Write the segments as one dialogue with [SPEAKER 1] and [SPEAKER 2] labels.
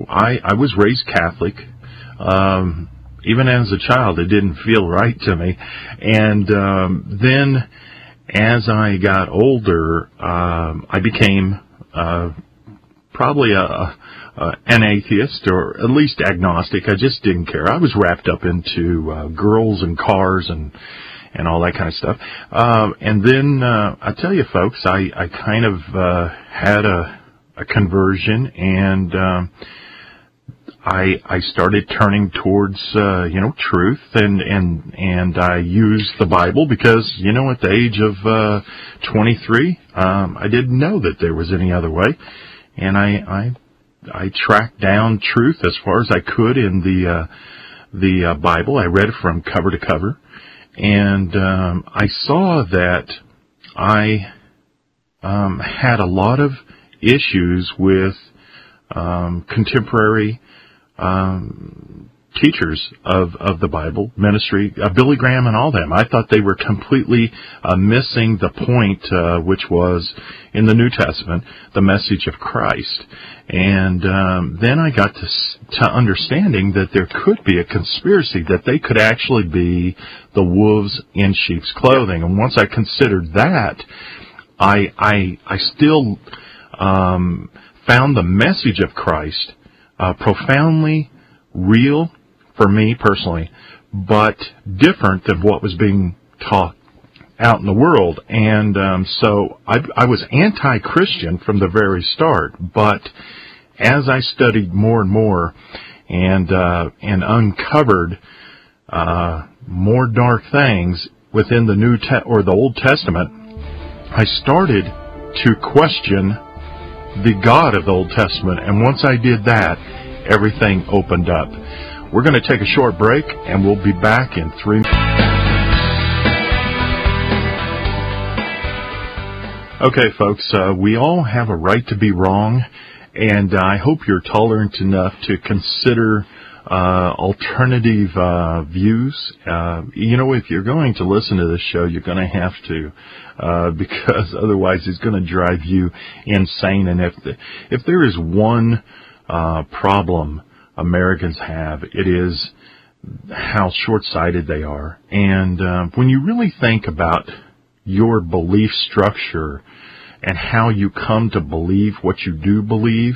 [SPEAKER 1] I was raised Catholic. Even as a child, it didn't feel right to me. And then as I got older, I became probably an atheist, or at least agnostic. I just didn't care. I was wrapped up into girls and cars and all that kind of stuff. And then I tell you, folks, I kind of had a conversion, and I started turning towards truth, and I used the Bible because at the age of 23, I didn't know that there was any other way, and I tracked down truth as far as I could in the Bible. I read it from cover to cover, and I saw that I had a lot of issues with contemporary teachers of the Bible ministry, Billy Graham and all them. I thought they were completely missing the point, which was in the New Testament, the message of Christ. And then I got to understanding that there could be a conspiracy, that they could actually be the wolves in sheep's clothing. And once I considered that, I still found the message of Christ profoundly real for me personally, but different than what was being taught out in the world. And so I was anti-Christian from the very start. But as I studied more and more and uncovered more dark things within the the Old Testament, I started to question the God of the Old Testament. And once I did that, everything opened up. We're going to take a short break, and we'll be back in 3 minutes. Okay, folks, we all have a right to be wrong, and I hope you're tolerant enough to consider alternative views. If you're going to listen to this show, you're going to have to, because otherwise it's going to drive you insane. And if there is one problem Americans have, it is how short-sighted they are. And when you really think about your belief structure and how you come to believe what you do believe,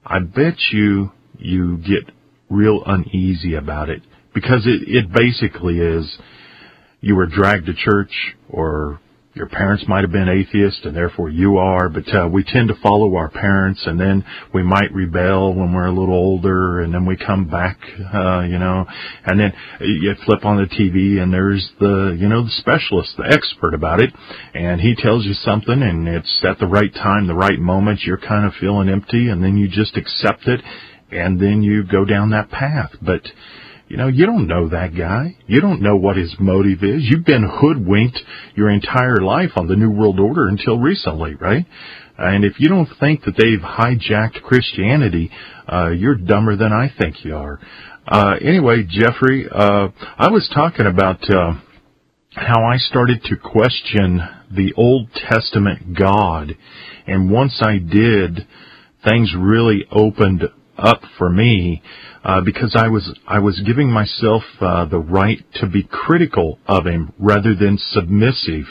[SPEAKER 1] I bet you get real uneasy about it, because it basically is you were dragged to church, or your parents might have been atheists, and therefore you are, but we tend to follow our parents, and then we might rebel when we're a little older, and then we come back, and then you flip on the TV, and there's the specialist, the expert about it, and he tells you something, and it's at the right time, the right moment, you're kind of feeling empty, and then you just accept it, and then you go down that path. But you don't know that guy. You don't know what his motive is. You've been hoodwinked your entire life on the New World Order until recently, right? And if you don't think that they've hijacked Christianity, you're dumber than I think you are. Anyway, Jeffrey, I was talking about how I started to question the Old Testament God. And once I did, things really opened up for me, because I was giving myself the right to be critical of him rather than submissive.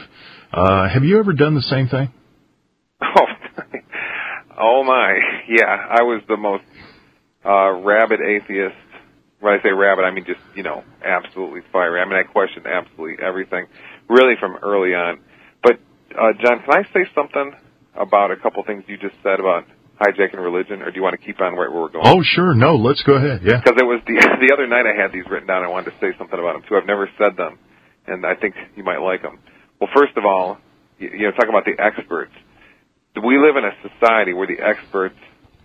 [SPEAKER 1] Have you ever done the same thing?
[SPEAKER 2] Oh my, yeah. I was the most rabid atheist. When I say rabid, I mean just, absolutely fiery. I mean, I questioned absolutely everything, really from early on. But, John, can I say something about a couple things you just said about hijacking religion, or do you want to keep on right where we're going?
[SPEAKER 1] Oh, sure. No, let's go ahead. Yeah.
[SPEAKER 2] Because it was the other night I had these written down. I wanted to say something about them, too. I've never said them, and I think you might like them. Well, first of all, talk about the experts. We live in a society where the experts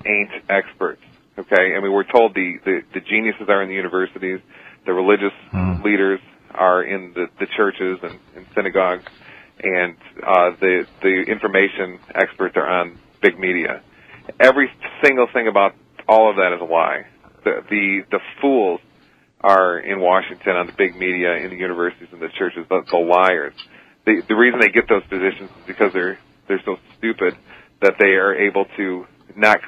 [SPEAKER 2] ain't experts, okay? I mean, we're told the geniuses are in the universities, the religious leaders are in the churches and synagogues, and the information experts are on big media. Every single thing about all of that is a lie. The fools are in Washington on the big media, in the universities and the churches, the liars. The reason they get those positions is because they're so stupid that they are able to not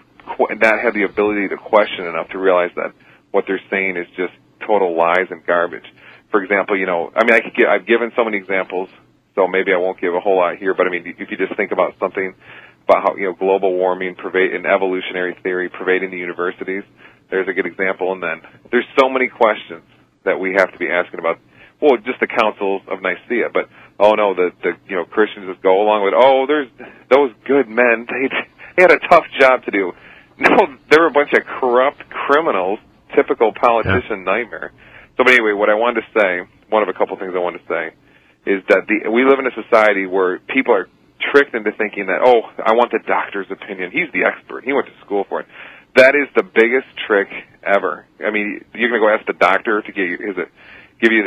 [SPEAKER 2] not have the ability to question enough to realize that what they're saying is just total lies and garbage. For example, I've given so many examples, so maybe I won't give a whole lot here, but I mean, if you just think about something about how, global warming and evolutionary theory pervading the universities, there's a good example. And then there's so many questions that we have to be asking about, well, just the councils of Nicaea, but, oh no, the Christians just go along with, there's those good men, they had a tough job to do. No, they were a bunch of corrupt criminals, typical politician nightmare. So, but anyway, what I wanted to say, one of a couple things I wanted to say, is that we live in a society where people are tricked into thinking that, I want the doctor's opinion. He's the expert. He went to school for it. That is the biggest trick ever. I mean, you're going to go ask the doctor to give you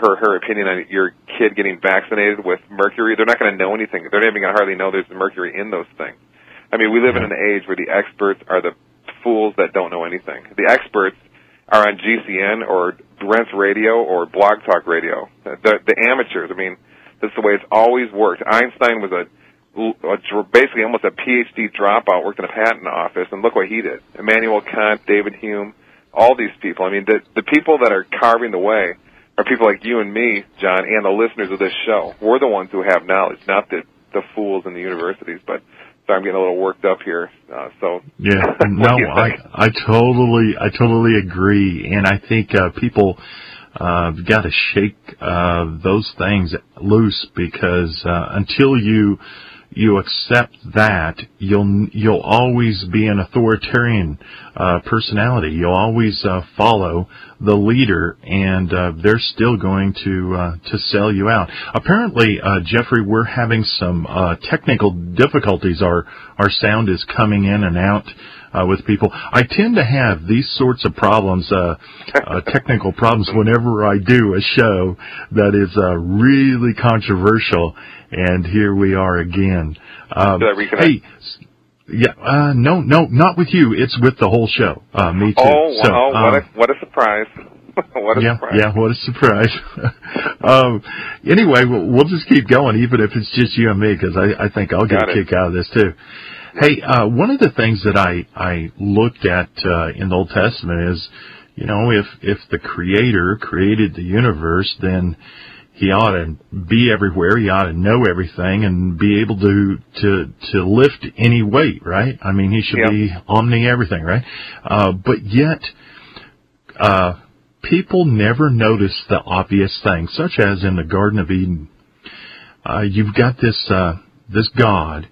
[SPEAKER 2] her opinion on your kid getting vaccinated with mercury. They're not going to know anything. They're not even going to hardly know there's mercury in those things. I mean, we live in an age where the experts are the fools that don't know anything. The experts are on GCN or Brent's Radio or Blog Talk Radio. The amateurs, I mean, that's the way it's always worked. Einstein was basically almost a PhD dropout, worked in a patent office, and look what he did. Immanuel Kant, David Hume, all these people. I mean, the people that are carving the way are people like you and me, John, and the listeners of this show. We're the ones who have knowledge, not the fools in the universities. But so I'm getting a little worked up here.
[SPEAKER 1] Yeah, no, I totally agree, and I think people got to shake those things loose, because until you accept that, you'll always be an authoritarian personality. You'll always follow the leader, and they're still going to sell you out. Apparently, Jeffrey, we're having some technical difficulties. Our sound is coming in and out with people. I tend to have these sorts of problems, technical problems, whenever I do a show that is really controversial. And here we are again. Hey, yeah, no, not with you. It's with the whole show. Me too.
[SPEAKER 2] What a surprise. What a surprise.
[SPEAKER 1] Yeah, what a surprise. Anyway, we'll just keep going, even if it's just you and me, because I think I'll get a kick out of this too. Hey, one of the things that I looked at in the Old Testament is, if the Creator created the universe, then He ought to be everywhere. He ought to know everything and be able to lift any weight, right? I mean, He should be omni-everything, right? But yet, people never notice the obvious things, such as in the Garden of Eden. You've got this God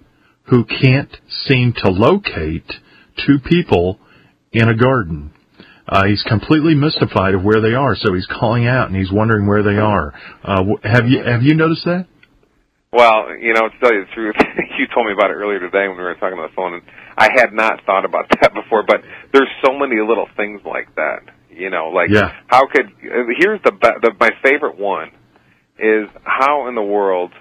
[SPEAKER 1] who can't seem to locate two people in a garden. He's completely mystified of where they are, so he's calling out and he's wondering where they are. Have you noticed that?
[SPEAKER 2] Well, to tell you the truth, you told me about it earlier today when we were talking on the phone, and I had not thought about that before. But there's so many little things like that. How could here's my favorite one is, how in the world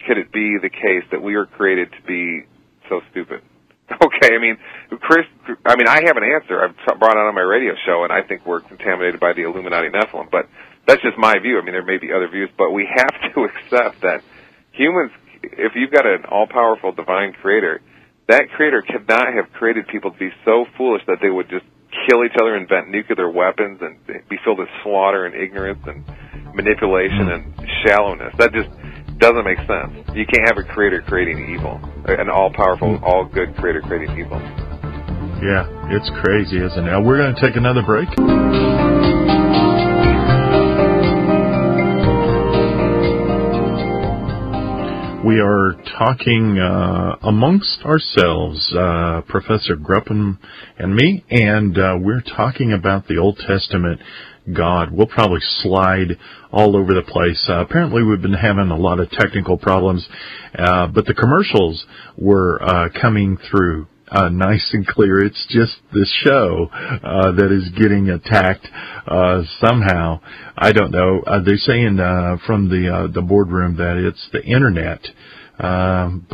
[SPEAKER 2] could it be the case that we were created to be so stupid? Okay, I have an answer. I've brought it on my radio show, and I think we're contaminated by the Illuminati Nephilim, but that's just my view. I mean, there may be other views, but we have to accept that humans, if you've got an all-powerful divine creator, that creator could not have created people to be so foolish that they would just kill each other, invent nuclear weapons, and be filled with slaughter and ignorance and manipulation and shallowness. That just doesn't make sense. You can't have a creator creating evil, an all-powerful, all-good creator creating evil.
[SPEAKER 1] Yeah, it's crazy, isn't it? Now, we're going to take another break. We are talking amongst ourselves, Professor Gruppen and me, and we're talking about the Old Testament God. We'll probably slide all over the place. Apparently we've been having a lot of technical problems, but the commercials were coming through nice and clear. It's just the show that is getting attacked somehow. I don't know. They're saying from the boardroom that it's the internet, but